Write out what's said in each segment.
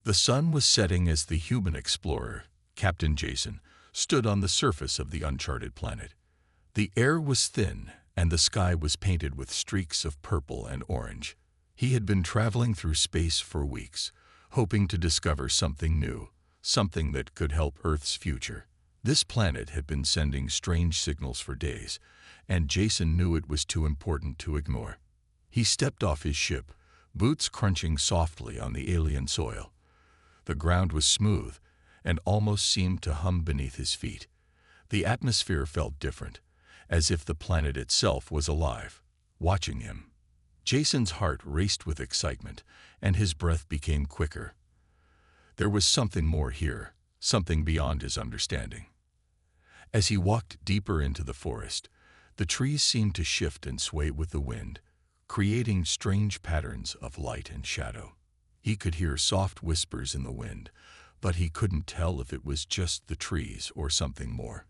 The sun was setting as the human explorer, Captain Jason, stood on the surface of the uncharted planet. The air was thin, and the sky was painted with streaks of purple and orange. He had been traveling through space for weeks, hoping to discover something new, something that could help Earth's future. This planet had been sending strange signals for days, and Jason knew it was too important to ignore. He stepped off his ship, boots crunching softly on the alien soil. The ground was smooth and almost seemed to hum beneath his feet. The atmosphere felt different, as if the planet itself was alive, watching him. Jason's heart raced with excitement, and his breath became quicker. There was something more here, something beyond his understanding. As he walked deeper into the forest, the trees seemed to shift and sway with the wind, creating strange patterns of light and shadow. He could hear soft whispers in the wind, but he couldn't tell if it was just the trees or something more.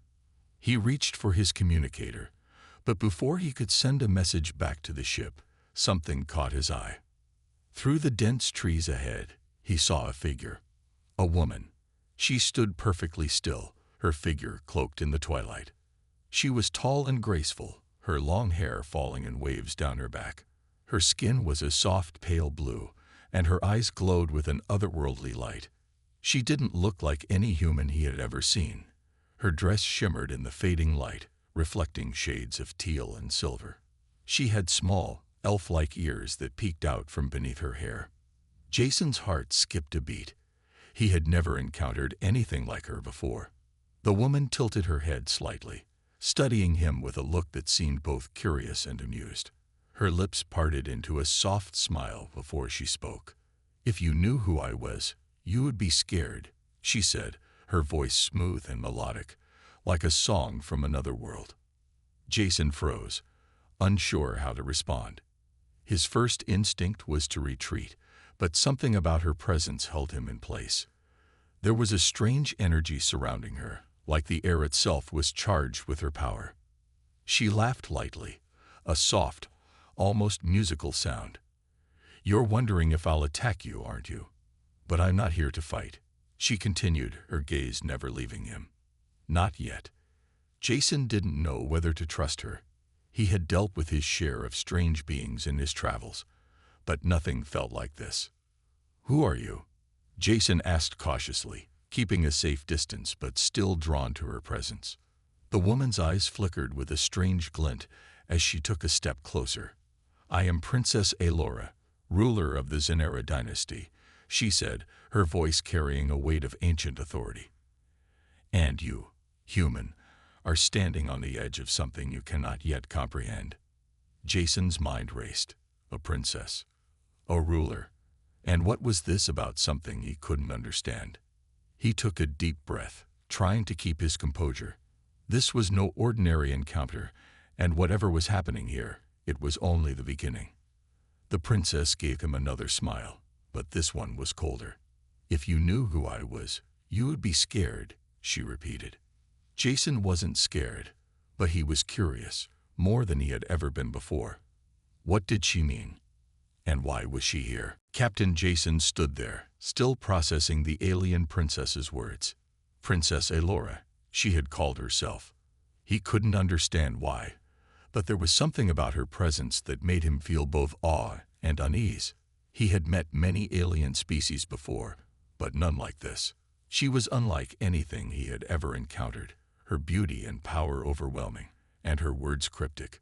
He reached for his communicator, but before he could send a message back to the ship, something caught his eye. Through the dense trees ahead, he saw a figure. A woman. She stood perfectly still, her figure cloaked in the twilight. She was tall and graceful, her long hair falling in waves down her back. Her skin was a soft pale blue, and her eyes glowed with an otherworldly light. She didn't look like any human he had ever seen. Her dress shimmered in the fading light, reflecting shades of teal and silver. She had small, elf-like ears that peeked out from beneath her hair. Jason's heart skipped a beat. He had never encountered anything like her before. The woman tilted her head slightly, studying him with a look that seemed both curious and amused. Her lips parted into a soft smile before she spoke. "If you knew who I was, you would be scared," she said, her voice smooth and melodic, like a song from another world. Jason froze, unsure how to respond. His first instinct was to retreat, but something about her presence held him in place. There was a strange energy surrounding her, like the air itself was charged with her power. She laughed lightly, a soft, almost musical sound. "You're wondering if I'll attack you, aren't you? But I'm not here to fight," she continued, her gaze never leaving him. Not yet. Jason didn't know whether to trust her. He had dealt with his share of strange beings in his travels, but nothing felt like this. "Who are you?" Jason asked cautiously, keeping a safe distance but still drawn to her presence. The woman's eyes flickered with a strange glint as she took a step closer. "I am Princess Elora, ruler of the Zanera dynasty," she said, her voice carrying a weight of ancient authority. "And you, human, are standing on the edge of something you cannot yet comprehend." Jason's mind raced. A princess. A ruler. And what was this about something he couldn't understand? He took a deep breath, trying to keep his composure. This was no ordinary encounter, and whatever was happening here, it was only the beginning. The princess gave him another smile, but this one was colder. "If you knew who I was, you would be scared," she repeated. Jason wasn't scared, but he was curious, more than he had ever been before. What did she mean? And why was she here? Captain Jason stood there, still processing the alien princess's words. Princess Elora, she had called herself. He couldn't understand why, but there was something about her presence that made him feel both awe and unease. He had met many alien species before, but none like this. She was unlike anything he had ever encountered, her beauty and power overwhelming, and her words cryptic.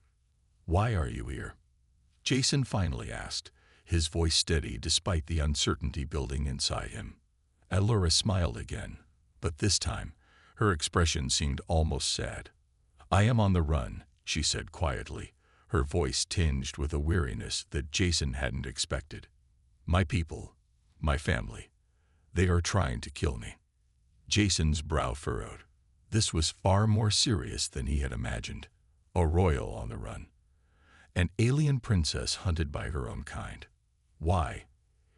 "Why are you here?" Jason finally asked, his voice steady despite the uncertainty building inside him. Elora smiled again, but this time, her expression seemed almost sad. "I am on the run," she said quietly, her voice tinged with a weariness that Jason hadn't expected. "My people, my family, they are trying to kill me." Jason's brow furrowed. This was far more serious than he had imagined. A royal on the run. An alien princess hunted by her own kind. "Why?"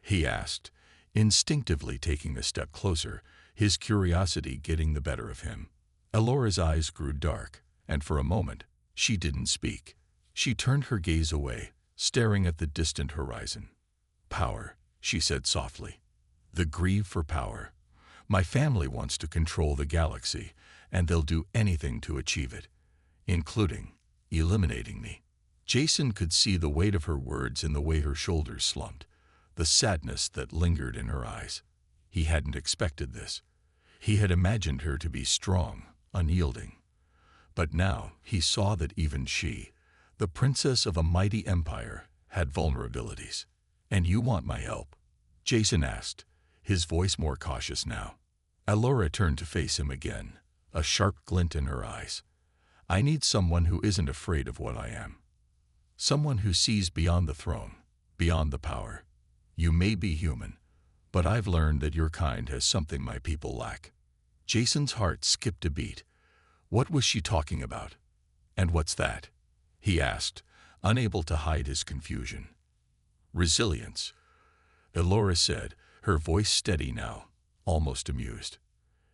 he asked, instinctively taking a step closer, his curiosity getting the better of him. Elora's eyes grew dark, and for a moment, she didn't speak. She turned her gaze away, staring at the distant horizon. "Power," she said softly. The greed for power. My family wants to control the galaxy, and they'll do anything to achieve it, including eliminating me. Jason could see the weight of her words in the way her shoulders slumped, the sadness that lingered in her eyes. He hadn't expected this. He had imagined her to be strong, unyielding. But now he saw that even she, the princess of a mighty empire, had vulnerabilities. "And you want my help?" Jason asked, his voice more cautious now. Elora turned to face him again, a sharp glint in her eyes. "I need someone who isn't afraid of what I am. Someone who sees beyond the throne, beyond the power. You may be human, but I've learned that your kind has something my people lack." Jason's heart skipped a beat. What was she talking about? "And what's that?" he asked, unable to hide his confusion. "Resilience," Elora said, her voice steady now, almost amused.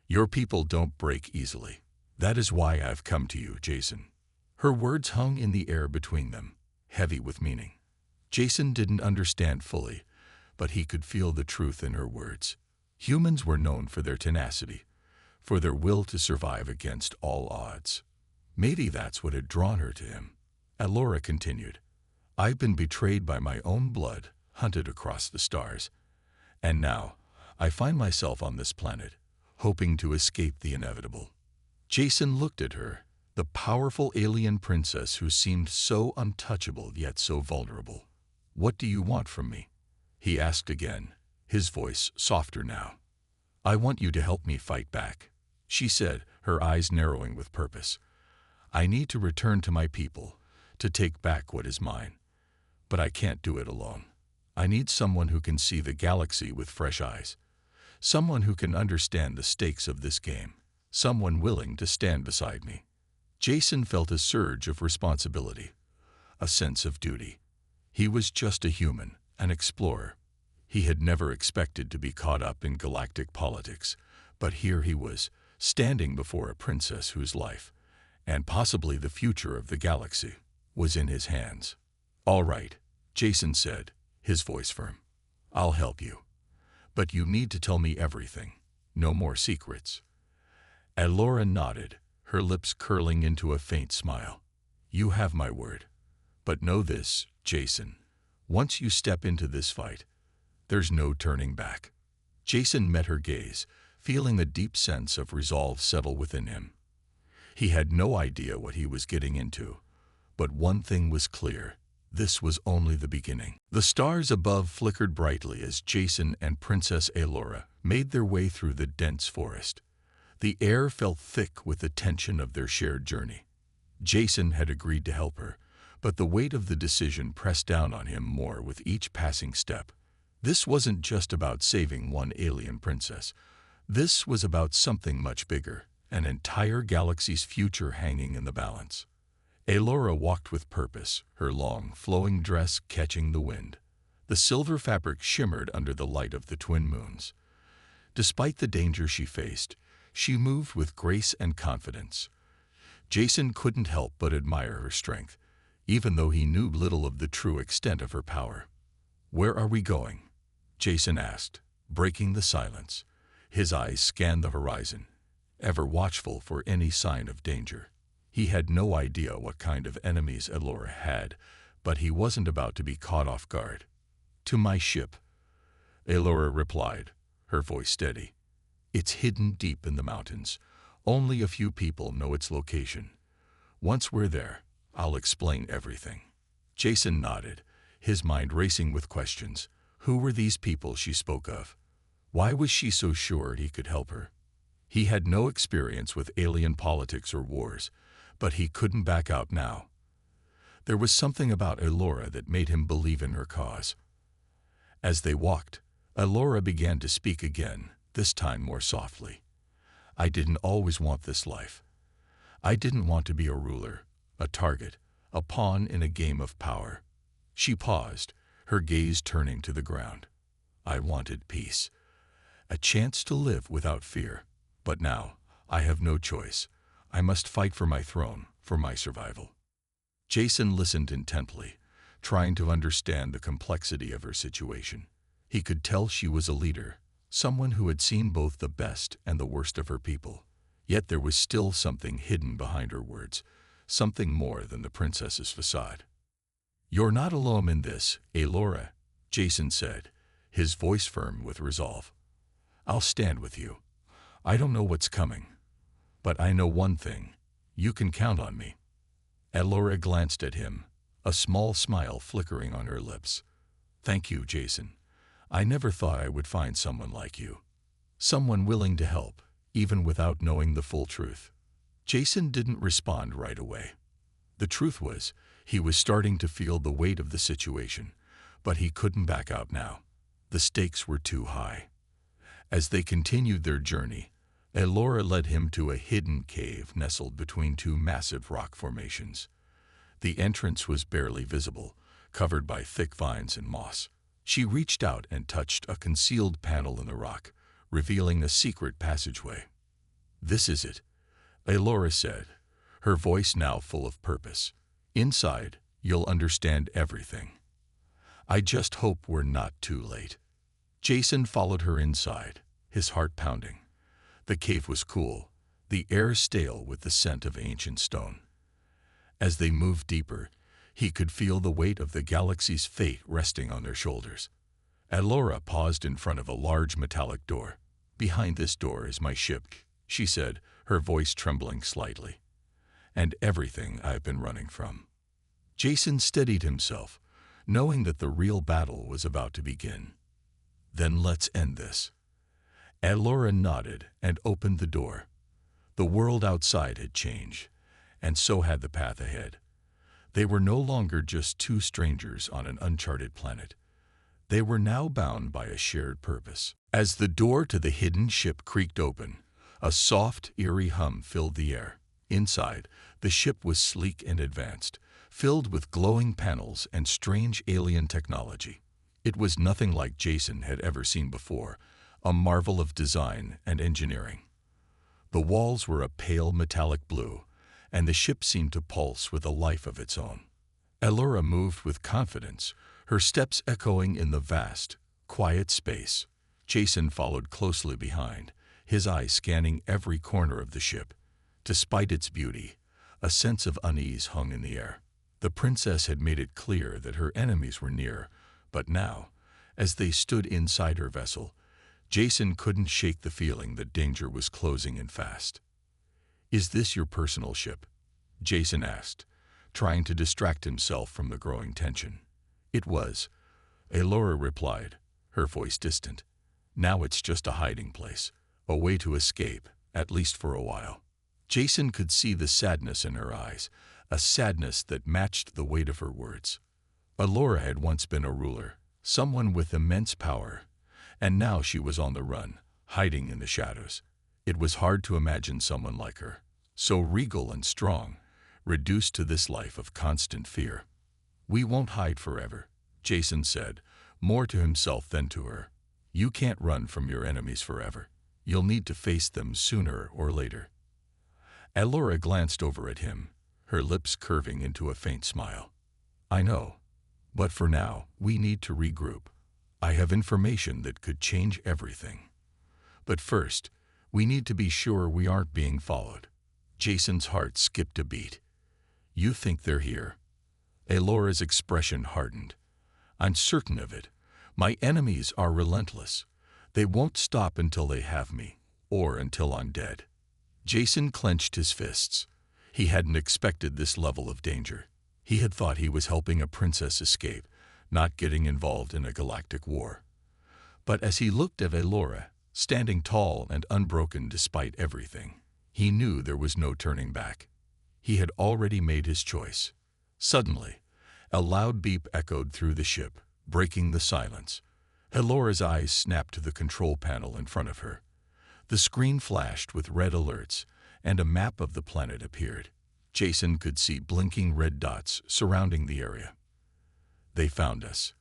"Your people don't break easily. That is why I've come to you, Jason." Her words hung in the air between them, heavy with meaning. Jason didn't understand fully, but he could feel the truth in her words. Humans were known for their tenacity, for their will to survive against all odds. Maybe that's what had drawn her to him. Elora continued, "I've been betrayed by my own blood, hunted across the stars. And now, I find myself on this planet, hoping to escape the inevitable." Jason looked at her, the powerful alien princess who seemed so untouchable yet so vulnerable. "What do you want from me?" he asked again, his voice softer now. "I want you to help me fight back," she said, her eyes narrowing with purpose. "I need to return to my people, to take back what is mine. But I can't do it alone. I need someone who can see the galaxy with fresh eyes, someone who can understand the stakes of this game, someone willing to stand beside me." Jason felt a surge of responsibility, a sense of duty. He was just a human, an explorer. He had never expected to be caught up in galactic politics, but here he was, standing before a princess whose life, and possibly the future of the galaxy, was in his hands. "All right," Jason said, his voice firm. "I'll help you. But you need to tell me everything. No more secrets." Elora nodded, her lips curling into a faint smile. "You have my word. But know this, Jason. Once you step into this fight, there's no turning back." Jason met her gaze, feeling a deep sense of resolve settle within him. He had no idea what he was getting into, but one thing was clear. This was only the beginning. The stars above flickered brightly as Jason and Princess Elora made their way through the dense forest. The air felt thick with the tension of their shared journey. Jason had agreed to help her, but the weight of the decision pressed down on him more with each passing step. This wasn't just about saving one alien princess. This was about something much bigger, an entire galaxy's future hanging in the balance. Elora walked with purpose, her long, flowing dress catching the wind. The silver fabric shimmered under the light of the twin moons. Despite the danger she faced, she moved with grace and confidence. Jason couldn't help but admire her strength, even though he knew little of the true extent of her power. "Where are we going?" Jason asked, breaking the silence. His eyes scanned the horizon, ever watchful for any sign of danger. He had no idea what kind of enemies Elora had, but he wasn't about to be caught off guard. "To my ship," Elora replied, her voice steady. "It's hidden deep in the mountains. Only a few people know its location. Once we're there, I'll explain everything." Jason nodded, his mind racing with questions. Who were these people she spoke of? Why was she so sure he could help her? He had no experience with alien politics or wars, but he couldn't back out now. There was something about Elora that made him believe in her cause. As they walked, Elora began to speak again, this time more softly. "I didn't always want this life. I didn't want to be a ruler, a target, a pawn in a game of power." She paused, her gaze turning to the ground. "I wanted peace, a chance to live without fear. But now, I have no choice. I must fight for my throne, for my survival." Jason listened intently, trying to understand the complexity of her situation. He could tell she was a leader, someone who had seen both the best and the worst of her people. Yet there was still something hidden behind her words, something more than the princess's facade. "You're not alone in this, Elora," Jason said, his voice firm with resolve. "I'll stand with you. I don't know what's coming, but I know one thing. You can count on me." Elora glanced at him, a small smile flickering on her lips. "Thank you, Jason. I never thought I would find someone like you. Someone willing to help, even without knowing the full truth." Jason didn't respond right away. The truth was, he was starting to feel the weight of the situation, but he couldn't back out now. The stakes were too high. As they continued their journey, Elora led him to a hidden cave nestled between two massive rock formations. The entrance was barely visible, covered by thick vines and moss. She reached out and touched a concealed panel in the rock, revealing a secret passageway. "This is it," Elora said, her voice now full of purpose. "Inside, you'll understand everything. I just hope we're not too late." Jason followed her inside, his heart pounding. The cave was cool, the air stale with the scent of ancient stone. As they moved deeper, he could feel the weight of the galaxy's fate resting on their shoulders. Elora paused in front of a large metallic door. "Behind this door is my ship," she said, her voice trembling slightly. "And everything I've been running from." Jason steadied himself, knowing that the real battle was about to begin. "Then let's end this." Elora nodded and opened the door. The world outside had changed, and so had the path ahead. They were no longer just two strangers on an uncharted planet. They were now bound by a shared purpose. As the door to the hidden ship creaked open, a soft, eerie hum filled the air. Inside, the ship was sleek and advanced, filled with glowing panels and strange alien technology. It was nothing like Jason had ever seen before, a marvel of design and engineering. The walls were a pale metallic blue, and the ship seemed to pulse with a life of its own. Elora moved with confidence, her steps echoing in the vast, quiet space. Jason followed closely behind, his eyes scanning every corner of the ship. Despite its beauty, a sense of unease hung in the air. The princess had made it clear that her enemies were near, but now, as they stood inside her vessel, Jason couldn't shake the feeling that danger was closing in fast. "Is this your personal ship?" Jason asked, trying to distract himself from the growing tension. "It was," Elora replied, her voice distant. "Now it's just a hiding place, a way to escape, at least for a while." Jason could see the sadness in her eyes, a sadness that matched the weight of her words. Elora had once been a ruler, someone with immense power, and now she was on the run, hiding in the shadows. It was hard to imagine someone like her, so regal and strong, reduced to this life of constant fear. "We won't hide forever," Jason said, more to himself than to her. "You can't run from your enemies forever. You'll need to face them sooner or later." Elora glanced over at him, her lips curving into a faint smile. "I know, but for now, we need to regroup. I have information that could change everything. But first, we need to be sure we aren't being followed." Jason's heart skipped a beat. "You think they're here?" Elora's expression hardened. "I'm certain of it. My enemies are relentless. They won't stop until they have me, or until I'm dead." Jason clenched his fists. He hadn't expected this level of danger. He had thought he was helping a princess escape, not getting involved in a galactic war. But as he looked at Elora, standing tall and unbroken despite everything, he knew there was no turning back. He had already made his choice. Suddenly, a loud beep echoed through the ship, breaking the silence. Elora's eyes snapped to the control panel in front of her. The screen flashed with red alerts, and a map of the planet appeared. Jason could see blinking red dots surrounding the area. "They found us,"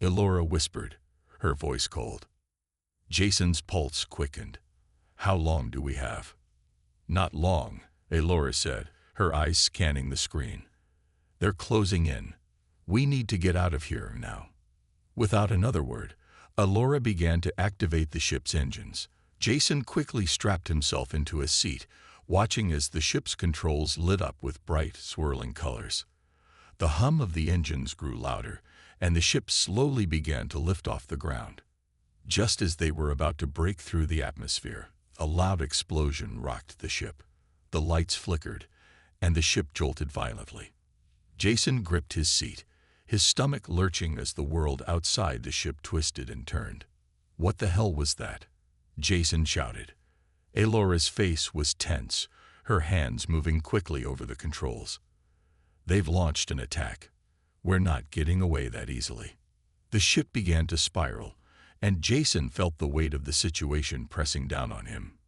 Elora whispered, her voice cold. Jason's pulse quickened. "How long do we have?" "Not long," Elora said, her eyes scanning the screen. "They're closing in. We need to get out of here now." Without another word, Allura began to activate the ship's engines. Jason quickly strapped himself into a seat, watching as the ship's controls lit up with bright, swirling colors. The hum of the engines grew louder, and the ship slowly began to lift off the ground. Just as they were about to break through the atmosphere, a loud explosion rocked the ship. The lights flickered, and the ship jolted violently. Jason gripped his seat, his stomach lurching as the world outside the ship twisted and turned. "What the hell was that?" Jason shouted. Allura's face was tense, her hands moving quickly over the controls. "They've launched an attack. We're not getting away that easily." The ship began to spiral, and Jason felt the weight of the situation pressing down on him.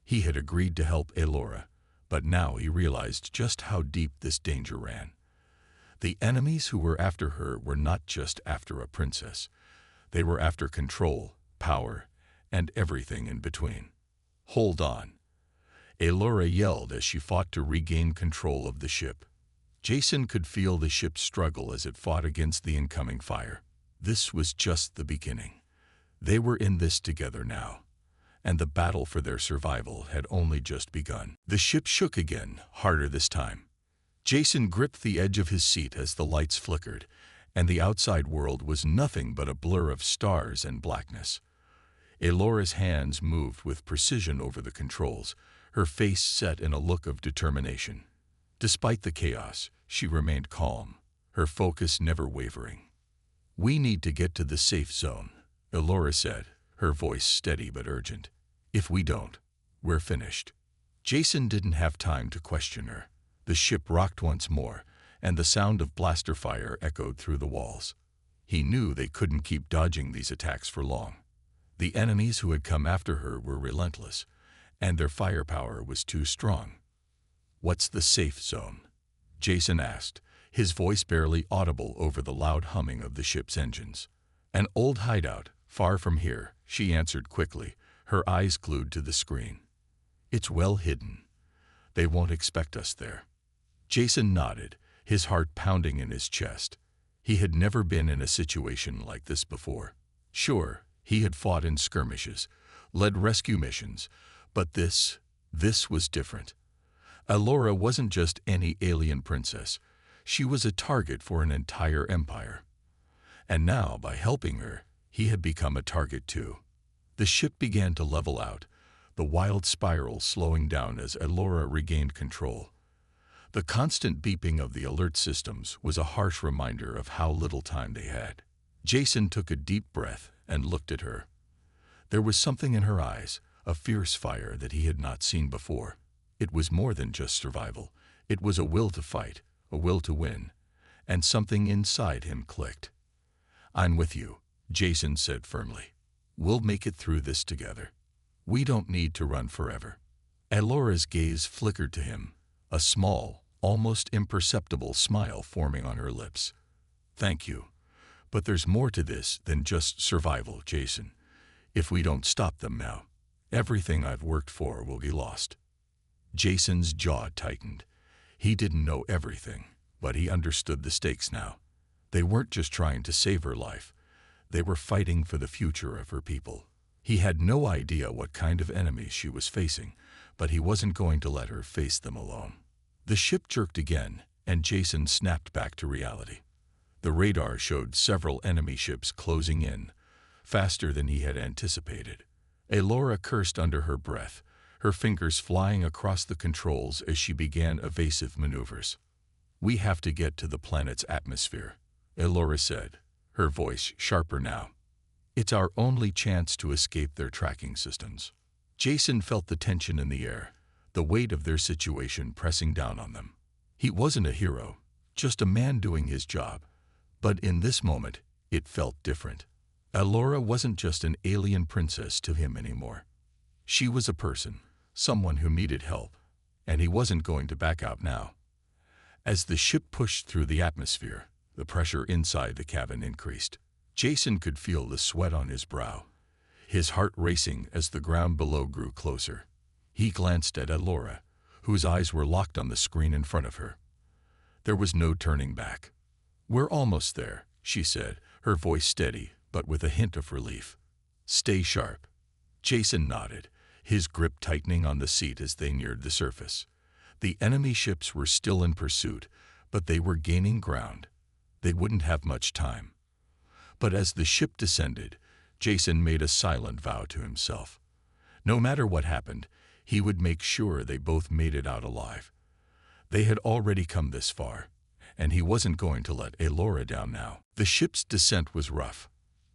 He had agreed to help Allura, but now he realized just how deep this danger ran. The enemies who were after her were not just after a princess. They were after control, power, and everything in between. "Hold on," Allura yelled as she fought to regain control of the ship. Jason could feel the ship struggle as it fought against the incoming fire. This was just the beginning. They were in this together now, and the battle for their survival had only just begun. The ship shook again, harder this time. Jason gripped the edge of his seat as the lights flickered, and the outside world was nothing but a blur of stars and blackness. Allura's hands moved with precision over the controls, her face set in a look of determination. Despite the chaos, she remained calm, her focus never wavering. "We need to get to the safe zone," Allura said, her voice steady but urgent. "If we don't, we're finished." Jason didn't have time to question her. The ship rocked once more, and the sound of blaster fire echoed through the walls. He knew they couldn't keep dodging these attacks for long. The enemies who had come after her were relentless, and their firepower was too strong. "What's the safe zone?" Jason asked, his voice barely audible over the loud humming of the ship's engines. "An old hideout, far from here," she answered quickly, her eyes glued to the screen. "It's well hidden. They won't expect us there." Jason nodded, his heart pounding in his chest. He had never been in a situation like this before. Sure, he had fought in skirmishes, led rescue missions, but this was different. Allura wasn't just any alien princess. She was a target for an entire empire. And now, by helping her, he had become a target too. The ship began to level out, the wild spiral slowing down as Allura regained control. The constant beeping of the alert systems was a harsh reminder of how little time they had. Jason took a deep breath and looked at her. There was something in her eyes, a fierce fire that he had not seen before. It was more than just survival. It was a will to fight, a will to win, and something inside him clicked. "I'm with you," Jason said firmly. "We'll make it through this together. We don't need to run forever." Allura's gaze flickered to him, a small, almost imperceptible smile forming on her lips. "Thank you. But there's more to this than just survival, Jason. If we don't stop them now, everything I've worked for will be lost." Jason's jaw tightened. He didn't know everything, but he understood the stakes now. They weren't just trying to save her life. They were fighting for the future of her people. He had no idea what kind of enemies she was facing, but he wasn't going to let her face them alone. The ship jerked again, and Jason snapped back to reality. The radar showed several enemy ships closing in, faster than he had anticipated. Allura cursed under her breath, her fingers flying across the controls as she began evasive maneuvers. "We have to get to the planet's atmosphere," Allura said, her voice sharper now. "It's our only chance to escape their tracking systems." Jason felt the tension in the air, the weight of their situation pressing down on them. He wasn't a hero, just a man doing his job. But in this moment, it felt different. Allura wasn't just an alien princess to him anymore. She was a person, someone who needed help, and he wasn't going to back out now. As the ship pushed through the atmosphere, the pressure inside the cabin increased. Jason could feel the sweat on his brow, his heart racing as the ground below grew closer. He glanced at Allura, whose eyes were locked on the screen in front of her. There was no turning back. "We're almost there," she said, her voice steady, but with a hint of relief. Stay sharp. Jason nodded, his grip tightening on the seat as they neared the surface. The enemy ships were still in pursuit, but they were gaining ground. They wouldn't have much time. But as the ship descended, Jason made a silent vow to himself. No matter what happened, he would make sure they both made it out alive. They had already come this far, and he wasn't going to let Elora down now. The ship's descent was rough.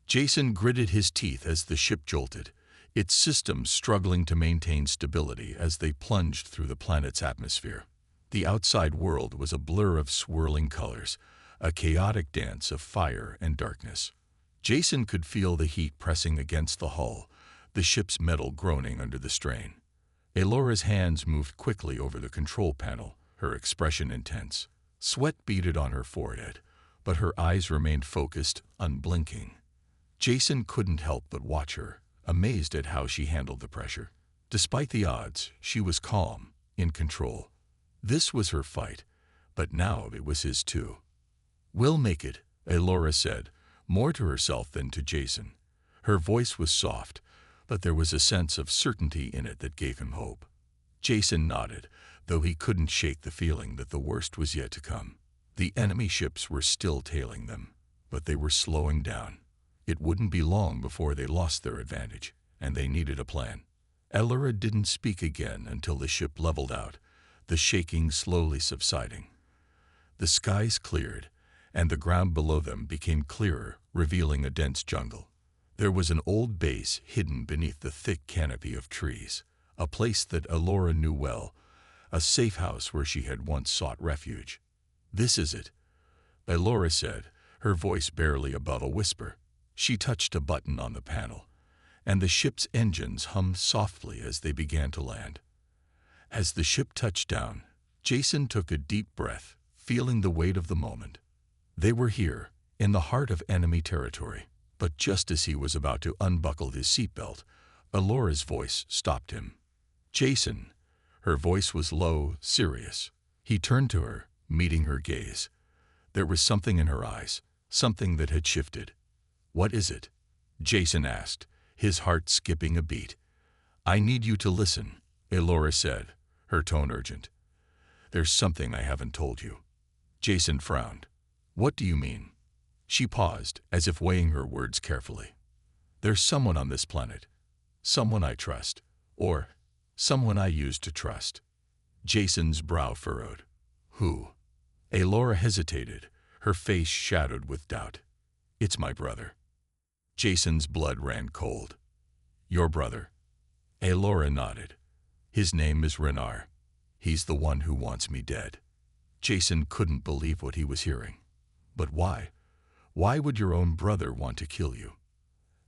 Jason gritted his teeth as the ship jolted, its systems struggling to maintain stability as they plunged through the planet's atmosphere. The outside world was a blur of swirling colors, a chaotic dance of fire and darkness. Jason could feel the heat pressing against the hull, the ship's metal groaning under the strain. Elora's hands moved quickly over the control panel, her expression intense. Sweat beaded on her forehead, but her eyes remained focused, unblinking. Jason couldn't help but watch her, amazed at how she handled the pressure. Despite the odds, she was calm, in control. This was her fight, but now it was his too. "We'll make it," Elora said, more to herself than to Jason. Her voice was soft, but there was a sense of certainty in it that gave him hope. Jason nodded, though he couldn't shake the feeling that the worst was yet to come. The enemy ships were still tailing them, but they were slowing down. It wouldn't be long before they lost their advantage, and they needed a plan. Elora didn't speak again until the ship leveled out, the shaking slowly subsiding. The skies cleared, and the ground below them became clearer, revealing a dense jungle. There was an old base hidden beneath the thick canopy of trees, a place that Elora knew well, a safe house where she had once sought refuge. "This is it," Elora said, her voice barely above a whisper. She touched a button on the panel, and the ship's engines hummed softly as they began to land. As the ship touched down, Jason took a deep breath, feeling the weight of the moment. They were here, in the heart of enemy territory, but just as he was about to unbuckle his seatbelt, Elora's voice stopped him. "Jason." Her voice was low, serious. He turned to her, meeting her gaze. There was something in her eyes, something that had shifted. "What is it?" Jason asked, his heart skipping a beat. "I need you to listen," Elora said, her tone urgent. "There's something I haven't told you." Jason frowned. "What do you mean?" She paused, as if weighing her words carefully. "There's someone on this planet. Someone I trust. Or someone I used to trust." Jason's brow furrowed. "Who?" Elora hesitated, her face shadowed with doubt. "It's my brother." Jason's blood ran cold. "Your brother?" Elora nodded. "His name is Renar. He's the one who wants me dead." Jason couldn't believe what he was hearing. "But why? Why would your own brother want to kill you?"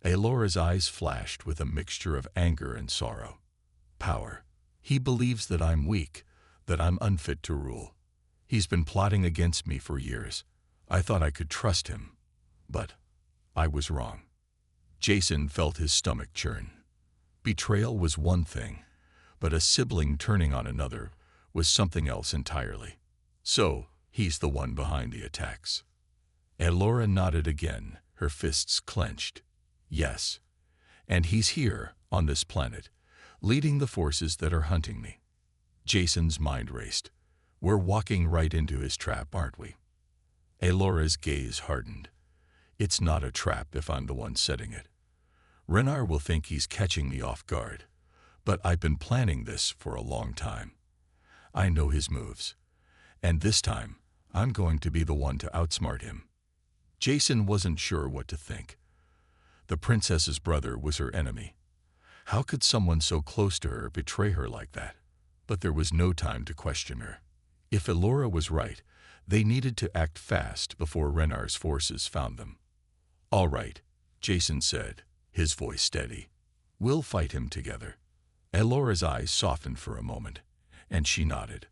Elora's eyes flashed with a mixture of anger and sorrow. "Power. He believes that I'm weak, that I'm unfit to rule. He's been plotting against me for years. I thought I could trust him, but I was wrong." Jason felt his stomach churn. Betrayal was one thing, but a sibling turning on another was something else entirely. "So, he's the one behind the attacks." Elora nodded again, her fists clenched. "Yes, and he's here, on this planet, leading the forces that are hunting me." Jason's mind raced. "We're walking right into his trap, aren't we?" Elora's gaze hardened. "It's not a trap if I'm the one setting it. Renar will think he's catching me off guard, but I've been planning this for a long time. I know his moves, and this time I'm going to be the one to outsmart him." Jason wasn't sure what to think. The princess's brother was her enemy. How could someone so close to her betray her like that? But there was no time to question her. If Elora was right, they needed to act fast before Renar's forces found them. "All right," Jason said, his voice steady. "We'll fight him together." Elora's eyes softened for a moment, and she nodded.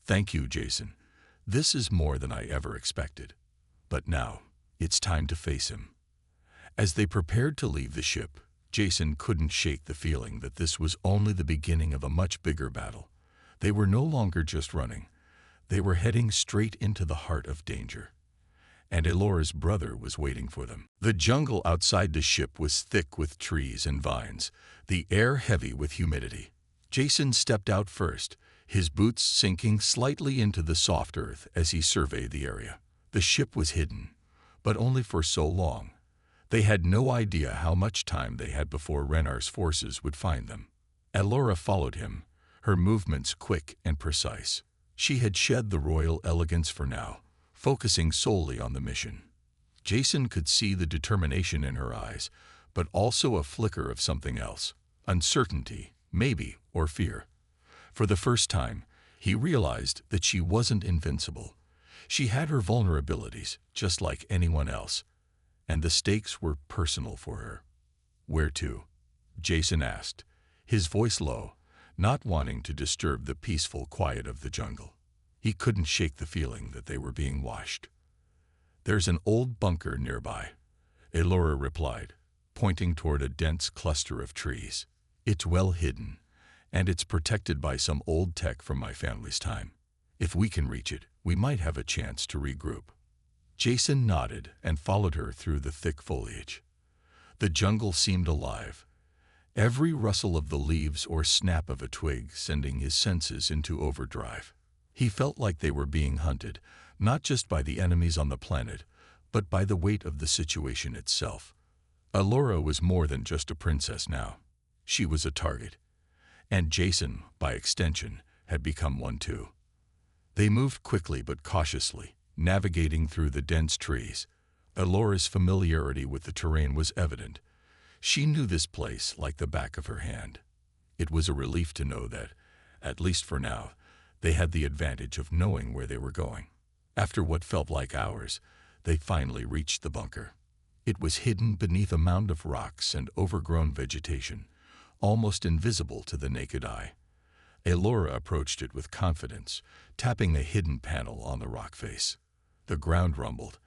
"Thank you, Jason. This is more than I ever expected. But now, it's time to face him." As they prepared to leave the ship, Jason couldn't shake the feeling that this was only the beginning of a much bigger battle. They were no longer just running. They were heading straight into the heart of danger. and Elora's brother was waiting for them. The jungle outside the ship was thick with trees and vines, the air heavy with humidity. Jason stepped out first, his boots sinking slightly into the soft earth as he surveyed the area. The ship was hidden, but only for so long. They had no idea how much time they had before Renar's forces would find them. Elora followed him, her movements quick and precise. She had shed the royal elegance for now, focusing solely on the mission. Jason could see the determination in her eyes, but also a flicker of something else. Uncertainty, maybe, or fear. For the first time, he realized that she wasn't invincible. She had her vulnerabilities, just like anyone else, and the stakes were personal for her. "Where to?" Jason asked, his voice low, not wanting to disturb the peaceful quiet of the jungle. He couldn't shake the feeling that they were being watched. "There's an old bunker nearby," Elora replied, pointing toward a dense cluster of trees. "It's well hidden, and it's protected by some old tech from my family's time. If we can reach it, we might have a chance to regroup." Jason nodded and followed her through the thick foliage. The jungle seemed alive, every rustle of the leaves or snap of a twig sending his senses into overdrive. He felt like they were being hunted, not just by the enemies on the planet, but by the weight of the situation itself. Elora was more than just a princess now. She was a target. And Jason, by extension, had become one too. They moved quickly but cautiously, navigating through the dense trees. Elora's familiarity with the terrain was evident. She knew this place like the back of her hand. It was a relief to know that, at least for now, they had the advantage of knowing where they were going. After what felt like hours, they finally reached the bunker. It was hidden beneath a mound of rocks and overgrown vegetation, almost invisible to the naked eye. Elora approached it with confidence, tapping a hidden panel on the rock face. The ground rumbled,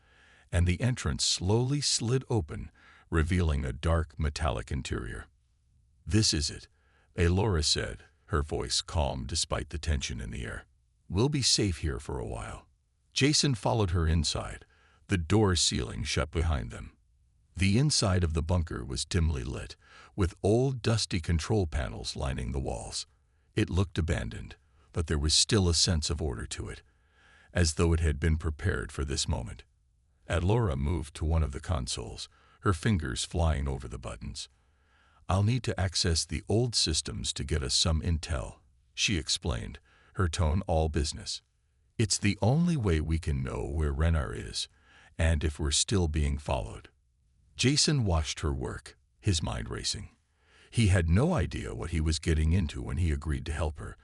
and the entrance slowly slid open, revealing a dark, metallic interior. "This is it," Elora said, her voice calm despite the tension in the air. "We'll be safe here for a while." Jason followed her inside, the door ceiling shut behind them. The inside of the bunker was dimly lit, with old dusty control panels lining the walls. It looked abandoned, but there was still a sense of order to it, as though it had been prepared for this moment. Elora moved to one of the consoles, her fingers flying over the buttons. "I'll need to access the old systems to get us some intel," she explained, her tone all business. "It's the only way we can know where Renar is, and if we're still being followed." Jason watched her work, his mind racing. He had no idea what he was getting into when he agreed to help her,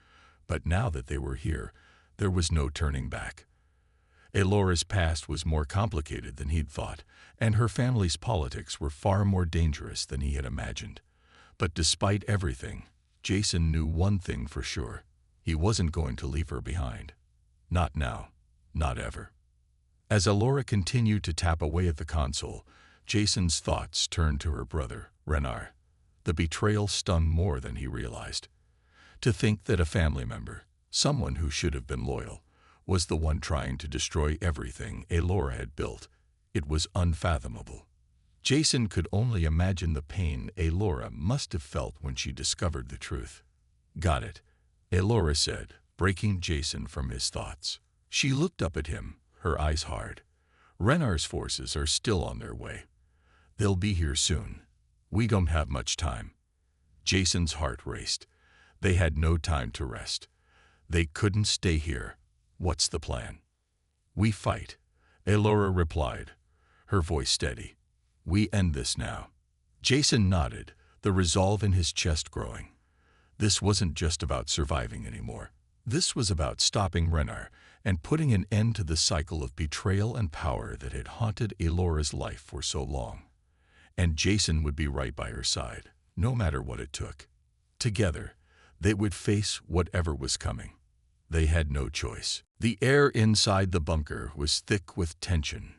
but now that they were here, there was no turning back. Elora's past was more complicated than he'd thought, and her family's politics were far more dangerous than he had imagined. But despite everything, Jason knew one thing for sure. He wasn't going to leave her behind. Not now. Not ever. As Elora continued to tap away at the console, Jason's thoughts turned to her brother, Renar. The betrayal stung more than he realized. To think that a family member, someone who should have been loyal, was the one trying to destroy everything Elora had built. It was unfathomable. Jason could only imagine the pain Elora must have felt when she discovered the truth. "Got it," Elora said, breaking Jason from his thoughts. She looked up at him, her eyes hard. "Renar's forces are still on their way. They'll be here soon. We don't have much time." Jason's heart raced. They had no time to rest. They couldn't stay here. "What's the plan?" "We fight," Elora replied, her voice steady. "We end this now." Jason nodded, the resolve in his chest growing. This wasn't just about surviving anymore. This was about stopping Renar and putting an end to the cycle of betrayal and power that had haunted Elora's life for so long. And Jason would be right by her side, no matter what it took. Together, they would face whatever was coming. They had no choice. The air inside the bunker was thick with tension.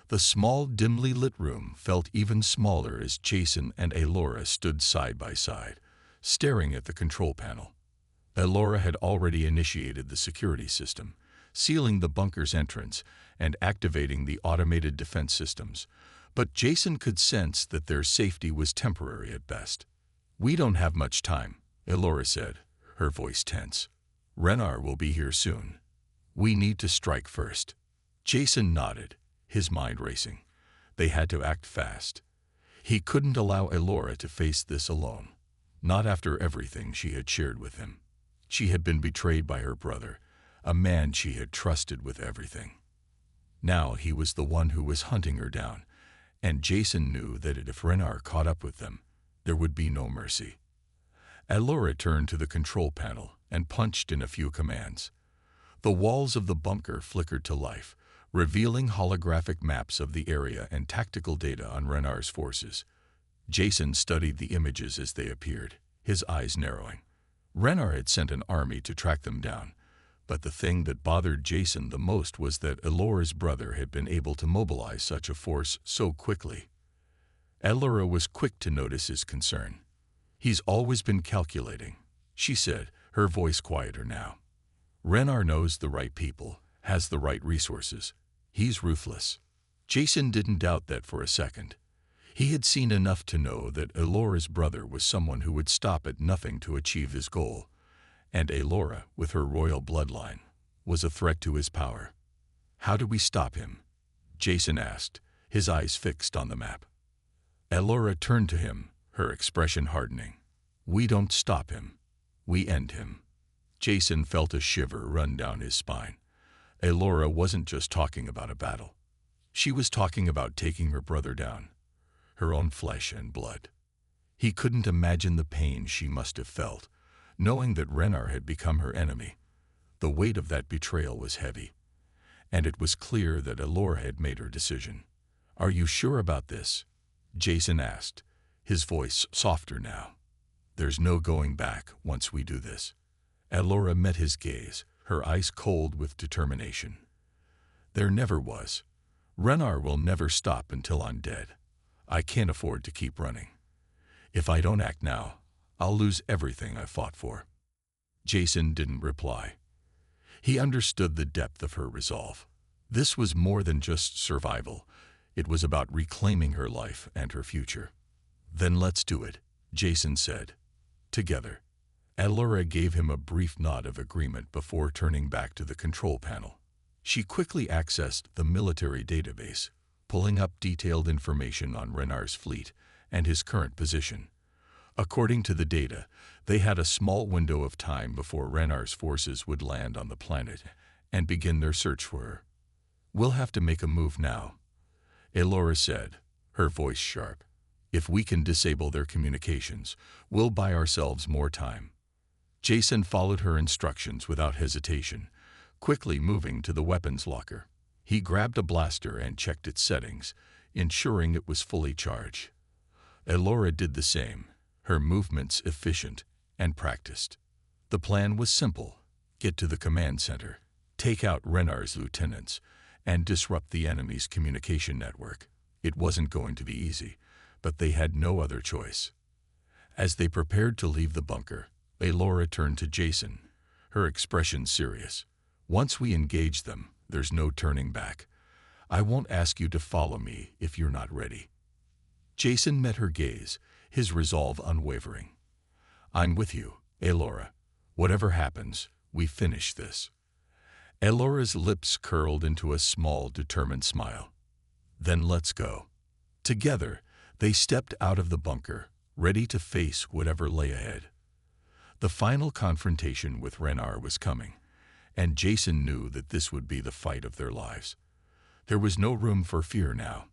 The small, dimly lit room felt even smaller as Jason and Elora stood side by side, staring at the control panel. Elora had already initiated the security system, sealing the bunker's entrance and activating the automated defense systems. But Jason could sense that their safety was temporary at best. "We don't have much time," Elora said, her voice tense. "Renar will be here soon. We need to strike first." Jason nodded, his mind racing. They had to act fast. He couldn't allow Elora to face this alone. Not after everything she had shared with him. She had been betrayed by her brother, a man she had trusted with everything. Now he was the one who was hunting her down, and Jason knew that if Renar caught up with them, there would be no mercy. Elora turned to the control panel and punched in a few commands. The walls of the bunker flickered to life, revealing holographic maps of the area and tactical data on Renar's forces. Jason studied the images as they appeared, his eyes narrowing. Renar had sent an army to track them down, but the thing that bothered Jason the most was that Elora's brother had been able to mobilize such a force so quickly. Elora was quick to notice his concern. "He's always been calculating," she said, her voice quieter now. "Renar knows the right people, has the right resources. He's ruthless." Jason didn't doubt that for a second. He had seen enough to know that Elora's brother was someone who would stop at nothing to achieve his goal, and Elora, with her royal bloodline, was a threat to his power. "How do we stop him?" Jason asked, his eyes fixed on the map. Elora turned to him, her expression hardening. "We don't stop him. We end him." Jason felt a shiver run down his spine. Elora wasn't just talking about a battle. She was talking about taking her brother down, her own flesh and blood. He couldn't imagine the pain she must have felt, knowing that Renar had become her enemy. The weight of that betrayal was heavy, and it was clear that Elora had made her decision. "Are you sure about this?" Jason asked, his voice softer now. "There's no going back once we do this." Elora met his gaze, her eyes cold with determination. "There never was. Renar will never stop until I'm dead. I can't afford to keep running. If I don't act now, I'll lose everything I fought for." Jason didn't reply. He understood the depth of her resolve. This was more than just survival. It was about reclaiming her life and her future. "Then let's do it," Jason said. "Together." Elora gave him a brief nod of agreement before turning back to the control panel. She quickly accessed the military database, pulling up detailed information on Renar's fleet and his current position. According to the data, they had a small window of time before Renar's forces would land on the planet and begin their search for her. "We'll have to make a move now," Elora said, her voice sharp. "If we can disable their communications, we'll buy ourselves more time." Jason followed her instructions without hesitation, quickly moving to the weapons locker. He grabbed a blaster and checked its settings, ensuring it was fully charged. Elora did the same, her movements efficient and practiced. The plan was simple: get to the command center, take out Renar's lieutenants, and disrupt the enemy's communication network. It wasn't going to be easy, but they had no other choice. As they prepared to leave the bunker, Elora turned to Jason, her expression serious. "Once we engage them, there's no turning back. I won't ask you to follow me if you're not ready." Jason met her gaze, his resolve unwavering. "I'm with you, Elora. Whatever happens, we finish this." Elora's lips curled into a small, determined smile. "Then let's go." Together, they stepped out of the bunker, ready to face whatever lay ahead. The final confrontation with Renar was coming, and Jason knew that this would be the fight of their lives. There was no room for fear now.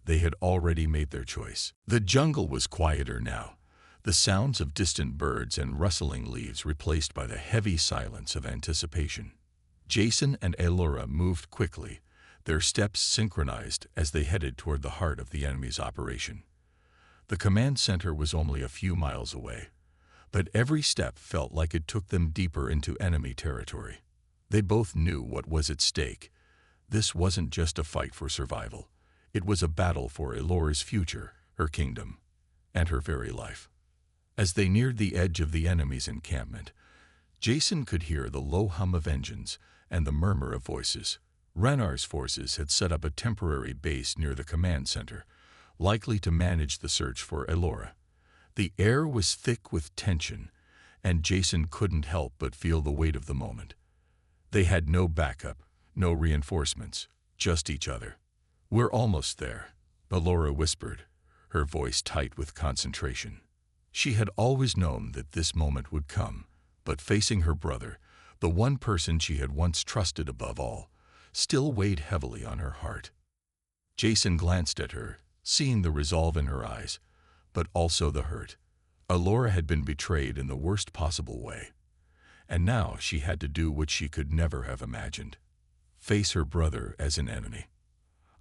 They had already made their choice. The jungle was quieter now, the sounds of distant birds and rustling leaves replaced by the heavy silence of anticipation. Jason and Elora moved quickly, their steps synchronized as they headed toward the heart of the enemy's operation. The command center was only a few miles away, but every step felt like it took them deeper into enemy territory. They both knew what was at stake. This wasn't just a fight for survival. It was a battle for Elora's future, her kingdom, and her very life. As they neared the edge of the enemy's encampment, Jason could hear the low hum of engines and the murmur of voices. Renar's forces had set up a temporary base near the command center, likely to manage the search for Elora. The air was thick with tension, and Jason couldn't help but feel the weight of the moment. They had no backup, no reinforcements, just each other. "We're almost there," Elora whispered, her voice tight with concentration. She had always known that this moment would come, but facing her brother, the one person she had once trusted above all, still weighed heavily on her heart. Jason glanced at her, seeing the resolve in her eyes, but also the hurt. Elora had been betrayed in the worst possible way, and now she had to do what she could never have imagined: face her brother as an enemy.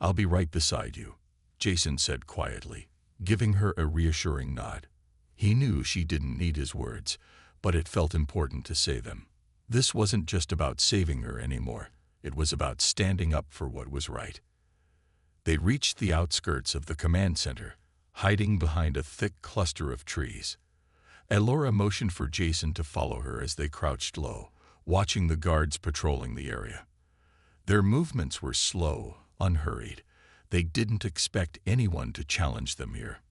"I'll be right beside you," Jason said quietly, giving her a reassuring nod. He knew she didn't need his words, but it felt important to say them. This wasn't just about saving her anymore. It was about standing up for what was right. They reached the outskirts of the command center, hiding behind a thick cluster of trees. Elora motioned for Jason to follow her as they crouched low, watching the guards patrolling the area. Their movements were slow, unhurried. They didn't expect anyone to challenge them here.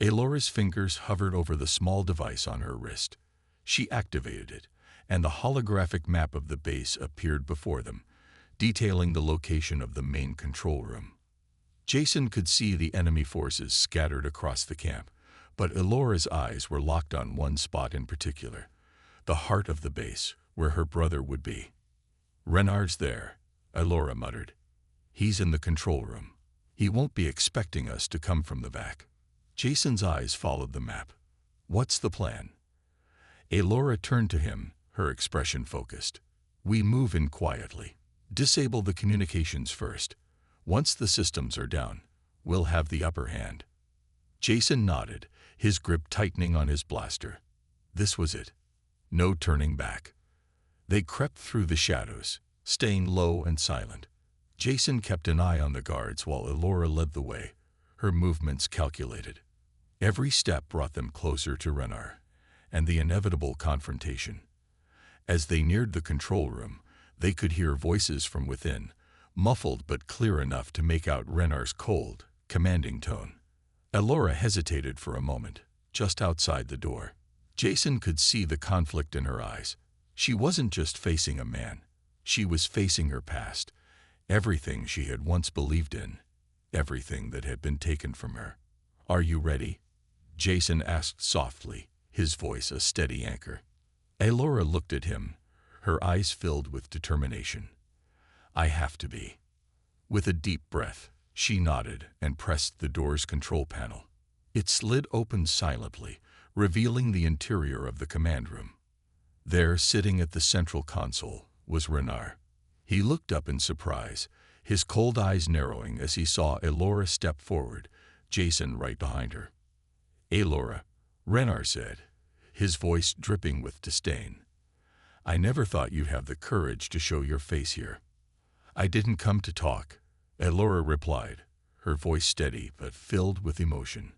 Elora's fingers hovered over the small device on her wrist. She activated it, and the holographic map of the base appeared before them, detailing the location of the main control room. Jason could see the enemy forces scattered across the camp, but Elora's eyes were locked on one spot in particular, the heart of the base, where her brother would be. "Renard's there," Elora muttered. "He's in the control room. He won't be expecting us to come from the back." Jason's eyes followed the map. "What's the plan?" Elora turned to him, her expression focused. "We move in quietly. Disable the communications first. Once the systems are down, we'll have the upper hand." Jason nodded, his grip tightening on his blaster. This was it. No turning back. They crept through the shadows, staying low and silent. Jason kept an eye on the guards while Elora led the way, her movements calculated. Every step brought them closer to Renar, and the inevitable confrontation. As they neared the control room, they could hear voices from within, muffled but clear enough to make out Renar's cold, commanding tone. Elora hesitated for a moment, just outside the door. Jason could see the conflict in her eyes. She wasn't just facing a man. She was facing her past, everything she had once believed in, everything that had been taken from her. "Are you ready?" Jason asked softly, his voice a steady anchor. Elora looked at him, her eyes filled with determination. "I have to be." With a deep breath, she nodded and pressed the door's control panel. It slid open silently, revealing the interior of the command room. There, sitting at the central console, was Renar. He looked up in surprise, his cold eyes narrowing as he saw Elora step forward, Jason right behind her. "Elora," Renar said, his voice dripping with disdain. "I never thought you'd have the courage to show your face here." "I didn't come to talk," Elora replied, her voice steady but filled with emotion.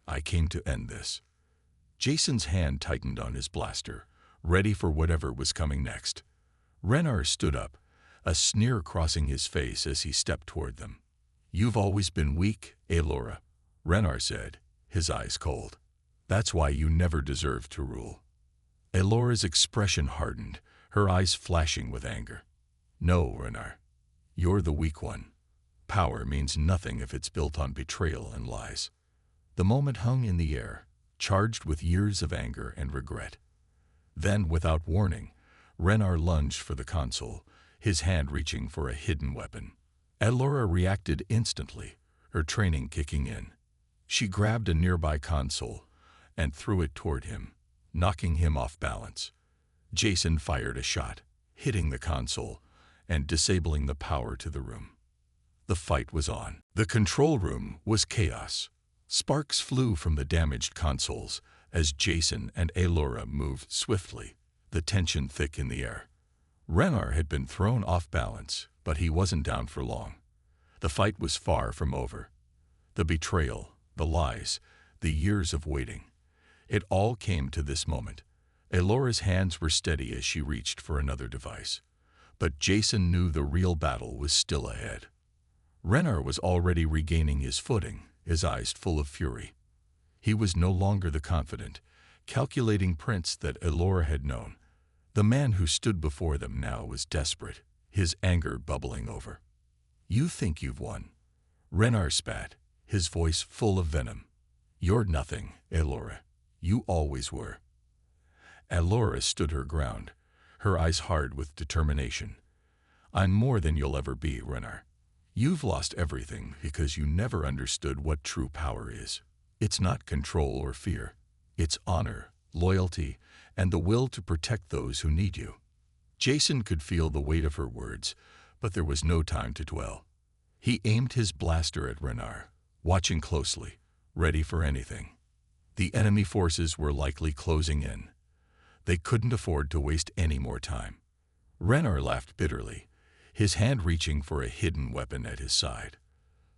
"I came to end this." Jason's hand tightened on his blaster, ready for whatever was coming next. Renar stood up, a sneer crossing his face as he stepped toward them. "You've always been weak, Elora," Renar said, his eyes cold. "That's why you never deserved to rule." Elora's expression hardened, her eyes flashing with anger. "No, Renar. You're the weak one. Power means nothing if it's built on betrayal and lies." The moment hung in the air, charged with years of anger and regret. Then, without warning, Renar lunged for the console, his hand reaching for a hidden weapon. Elora reacted instantly, her training kicking in. She grabbed a nearby console and threw it toward him, knocking him off balance. Jason fired a shot, hitting the console and disabling the power to the room. The fight was on. The control room was chaos. Sparks flew from the damaged consoles as Jason and Elora moved swiftly, the tension thick in the air. Renar had been thrown off balance, but he wasn't down for long. The fight was far from over. The betrayal, the lies, the years of waiting. It all came to this moment. Elora's hands were steady as she reached for another device. But Jason knew the real battle was still ahead. Renar was already regaining his footing, his eyes full of fury. He was no longer the confident, calculating prince that Elora had known. The man who stood before them now was desperate, his anger bubbling over. "You think you've won?" Renar spat, his voice full of venom. "You're nothing, Elora. You always were." Elora stood her ground, her eyes hard with determination. "I'm more than you'll ever be, Renar. You've lost everything because you never understood what true power is. It's not control or fear. It's honor, loyalty, and the will to protect those who need you." Jason could feel the weight of her words, but there was no time to dwell. He aimed his blaster at Renar, watching closely, ready for anything. The enemy forces were likely closing in. They couldn't afford to waste any more time. Renar laughed bitterly, his hand reaching for a hidden weapon at his side.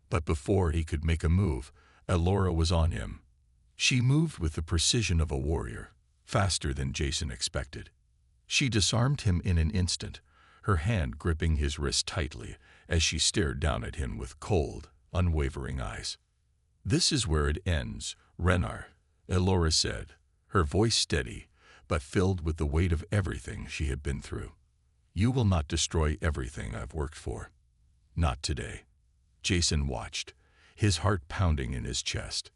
But before he could make a move, Elora was on him. She moved with the precision of a warrior, faster than Jason expected. She disarmed him in an instant, her hand gripping his wrist tightly as she stared down at him with cold, unwavering eyes. "This is where it ends, Renar," Elora said, her voice steady, but filled with the weight of everything she had been through. "You will not destroy everything I've worked for. Not today." Jason watched, his heart pounding in his chest.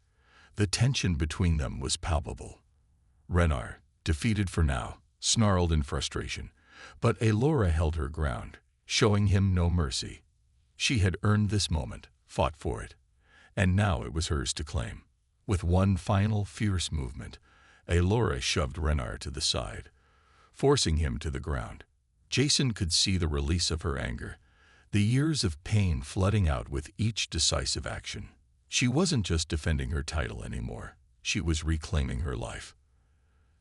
The tension between them was palpable. Renar, defeated for now, snarled in frustration, but Elora held her ground, showing him no mercy. She had earned this moment, fought for it, and now it was hers to claim. With one final fierce movement, Elora shoved Renar to the side, forcing him to the ground. Jason could see the release of her anger, the years of pain flooding out with each decisive action. She wasn't just defending her title anymore, she was reclaiming her life.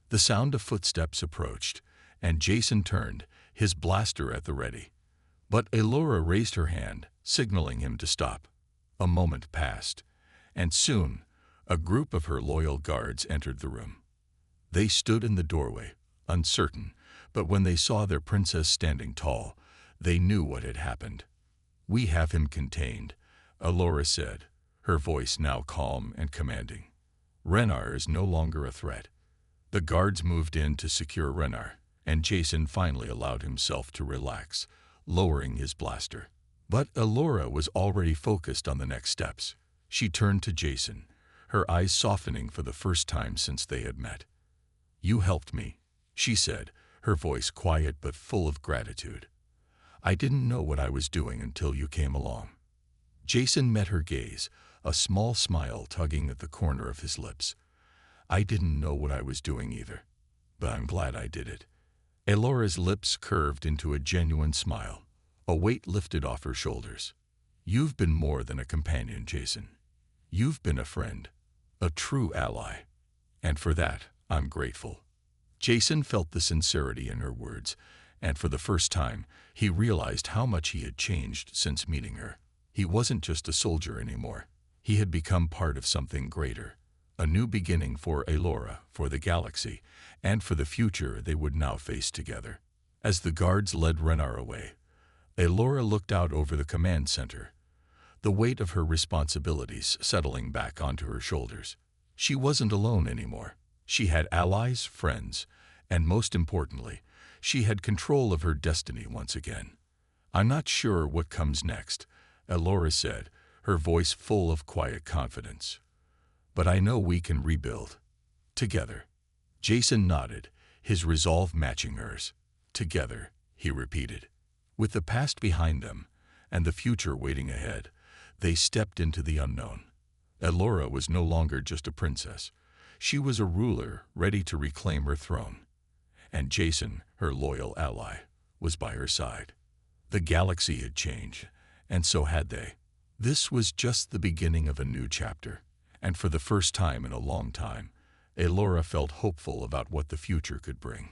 The sound of footsteps approached, and Jason turned, his blaster at the ready. But Elora raised her hand, signaling him to stop. A moment passed, and soon a group of her loyal guards entered the room. They stood in the doorway, uncertain, but when they saw their princess standing tall, they knew what had happened. "We have him contained," Elora said, her voice now calm and commanding. "Renar is no longer a threat." The guards moved in to secure Renar, and Jason finally allowed himself to relax, lowering his blaster. But Elora was already focused on the next steps. She turned to Jason, her eyes softening for the first time since they had met. "You helped me," she said, her voice quiet but full of gratitude. "I didn't know what I was doing until you came along." Jason met her gaze, a small smile tugging at the corner of his lips. "I didn't know what I was doing either, but I'm glad I did it." Elora's lips curved into a genuine smile, a weight lifted off her shoulders. "You've been more than a companion, Jason. You've been a friend, a true ally, and for that, I'm grateful." Jason felt the sincerity in her words, and for the first time, he realized how much he had changed since meeting her. He wasn't just a soldier anymore. He had become part of something greater, a new beginning for Elora, for the galaxy, and for the future they would now face together. As the guards led Renar away, Elora looked out over the command center, the weight of her responsibilities settling back onto her shoulders. She wasn't alone anymore. She had allies, friends, and most importantly, she had control of her destiny once again. "I'm not sure what comes next," Elora said, her voice full of quiet confidence. "But I know we can rebuild. Together." Jason nodded, his resolve matching hers. "Together," he repeated. With the past behind them and the future waiting ahead, they stepped into the unknown. Elora was no longer just a princess. She was a ruler ready to reclaim her throne. And Jason, her loyal ally, was by her side. The galaxy had changed, and so had they. This was just the beginning of a new chapter, and for the first time in a long time, Elora felt hopeful about what the future could bring.